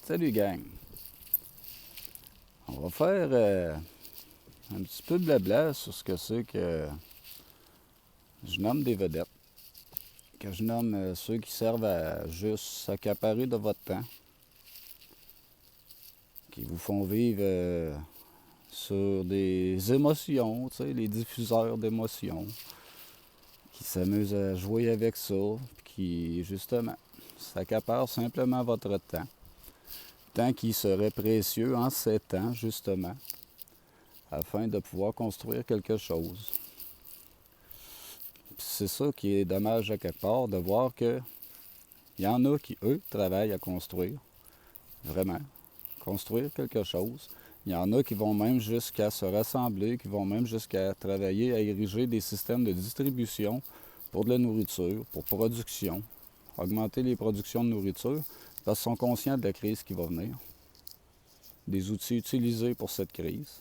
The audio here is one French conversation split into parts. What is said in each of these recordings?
Salut gang! On va faire un petit peu de blabla sur ce que c'est que je nomme des vedettes. Que je nomme ceux qui servent à juste s'accaparer de votre temps. Qui vous font vivre sur des émotions, tu sais, les diffuseurs d'émotions. Qui s'amusent à jouer avec ça. Qui, justement, s'accaparent simplement votre temps. Temps qui serait précieux en ces temps, justement, afin de pouvoir construire quelque chose. C'est ça qui est dommage à quelque part, de voir que il y en a qui, eux, travaillent à construire, vraiment, construire quelque chose. Il y en a qui vont même jusqu'à se rassembler, qui vont même jusqu'à travailler à ériger des systèmes de distribution pour de la nourriture, pour production, augmenter les productions de nourriture, parce qu'ils sont conscients de la crise qui va venir, des outils utilisés pour cette crise.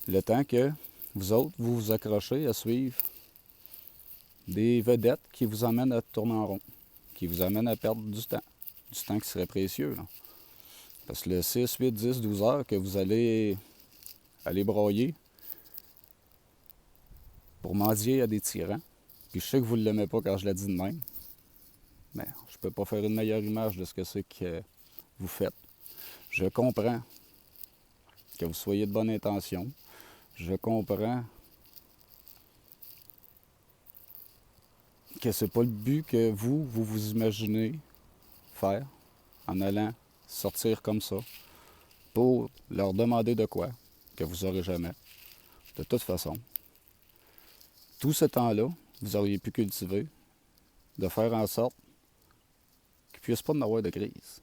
Le temps que vous autres, vous vous accrochez à suivre des vedettes qui vous emmènent à tourner en rond, qui vous amènent à perdre du temps qui serait précieux. Là. Parce que le 6, 8, 10, 12 heures que vous allez aller broyer pour mendier à des tyrans, puis je sais que vous ne l'aimez pas quand je l'ai dit de même, mais je peux pas faire une meilleure image de ce que c'est que vous faites. Je comprends que vous soyez de bonne intention, je comprends que c'est pas le but que vous imaginez faire en allant sortir comme ça pour leur demander de quoi que vous n'aurez jamais. De toute façon, tout ce temps-là, vous auriez pu cultiver, de faire en sorte qu'il ne puisse pas en avoir de crise.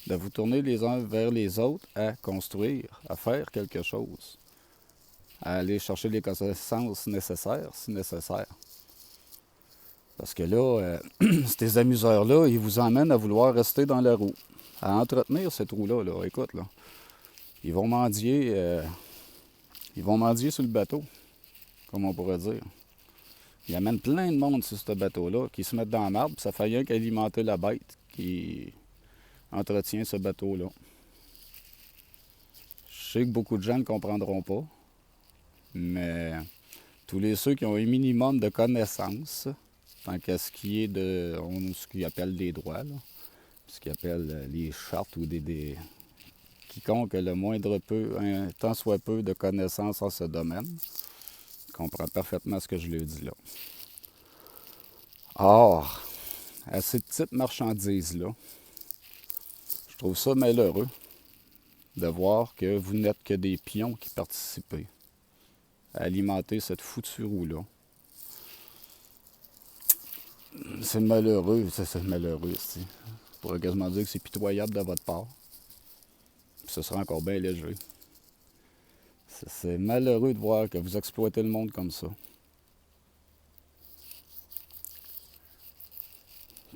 De vous tourner les uns vers les autres à construire, à faire quelque chose, à aller chercher les connaissances nécessaires, si nécessaire. Parce que là, ces amuseurs-là, ils vous emmènent à vouloir rester dans la roue, à entretenir cette roue-là. Là. Écoute, là, ils vont mendier sur le bateau, comme on pourrait dire. Ils amènent plein de monde sur ce bateau-là, qui se mettent dans la marbre, ça fait rien qu'alimenter la bête qui entretient ce bateau-là. Je sais que beaucoup de gens ne comprendront pas, mais tous les ceux qui ont un minimum de connaissances, tant qu'à ce qui est de ce qu'ils appellent des droits, là, ce qu'ils appellent les chartes ou quiconque a le moindre peu, un tant soit peu de connaissances en ce domaine, comprend parfaitement ce que je lui dis là. Or, à ces petites marchandises-là, je trouve ça malheureux de voir que vous n'êtes que des pions qui participez à alimenter cette foutue roue-là. C'est malheureux, c'est malheureux. Je pourrais quasiment dire que c'est pitoyable de votre part. Puis ce sera encore bien léger. C'est malheureux de voir que vous exploitez le monde comme ça.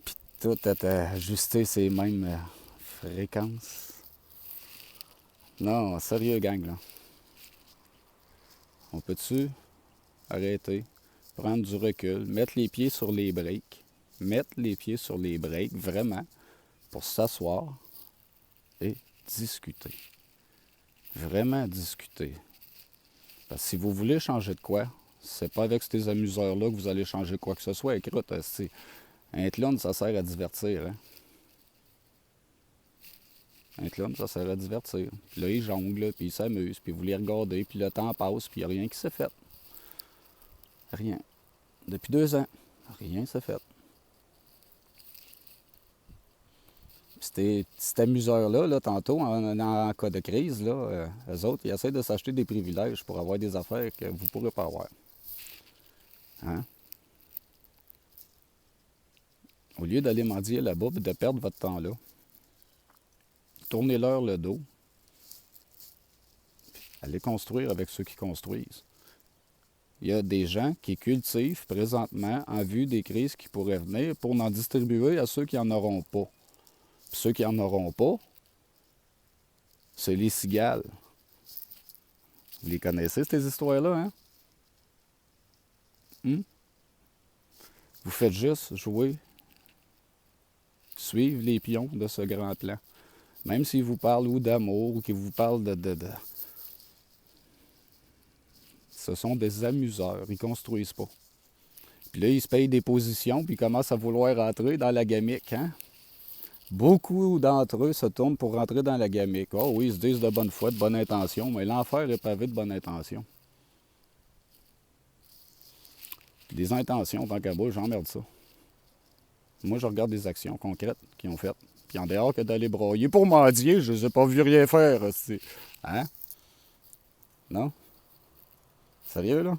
Puis tout est ajusté ces mêmes fréquences. Non, sérieux gang là. On peut-tu arrêter, prendre du recul, mettre les pieds sur les breaks, vraiment, pour s'asseoir et discuter. Vraiment discuter. Parce que si vous voulez changer de quoi, c'est pas avec ces amuseurs-là que vous allez changer quoi que ce soit. Écoute, un clown, ça sert à divertir. Hein? Un clown, ça sert à divertir. Puis là, il jongle, puis il s'amuse, puis vous les regardez, puis le temps passe, puis il n'y a rien qui s'est fait. Rien. Depuis 2 ans, rien s'est fait. Cet amuseur-là, là, tantôt, en cas de crise, là, eux autres, ils essaient de s'acheter des privilèges pour avoir des affaires que vous ne pourrez pas avoir. Hein? Au lieu d'aller mendier là-bas et de perdre votre temps là, tournez-leur le dos. Allez construire avec ceux qui construisent. Il y a des gens qui cultivent présentement en vue des crises qui pourraient venir pour en distribuer à ceux qui n'en auront pas. Puis ceux qui n'en auront pas, c'est les cigales. Vous les connaissez, ces histoires-là, hein? Vous faites juste jouer suivre les pions de ce grand plan. Même s'ils vous parlent ou d'amour, ou qu'ils vous parlent de... Ce sont des amuseurs, ils construisent pas. Puis là, ils se payent des positions, puis ils commencent à vouloir rentrer dans la gamique, hein? Beaucoup d'entre eux se tournent pour rentrer dans la gamique. Oh oui, ils se disent de bonne foi, de bonne intention, mais l'enfer est pavé de bonne intention. Des intentions, tant qu'à bout, j'emmerde ça. Moi, je regarde des actions concrètes qu'ils ont faites. Puis en dehors que d'aller broyer pour mendier, je les ai pas vu rien faire. Hein? Non? Sérieux, là?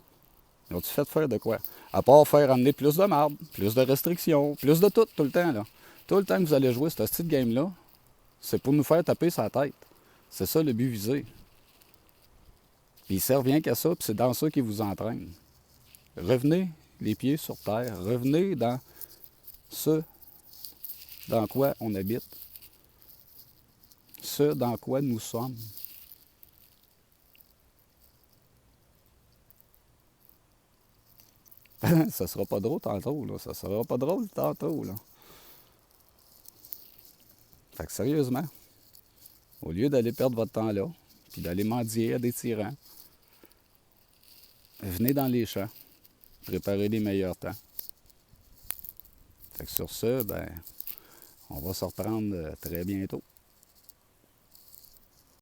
Ils ont-tu fait faire de quoi? À part faire amener plus de marde, plus de restrictions, plus de tout le temps, là. Tout le temps que vous allez jouer ce petit game-là, c'est pour nous faire taper sa tête. C'est ça le but visé. Puis il sert rien qu'à ça, puis c'est dans ça qu'ils vous entraînent. Revenez les pieds sur terre. Revenez dans ce dans quoi on habite. Ce dans quoi nous sommes. Ça sera pas drôle tantôt, là. Ça sera pas drôle tantôt, là. Fait que sérieusement, au lieu d'aller perdre votre temps là, puis d'aller mendier à des tyrans, venez dans les champs, préparez les meilleurs temps. Fait que sur ce, ben, on va se reprendre très bientôt.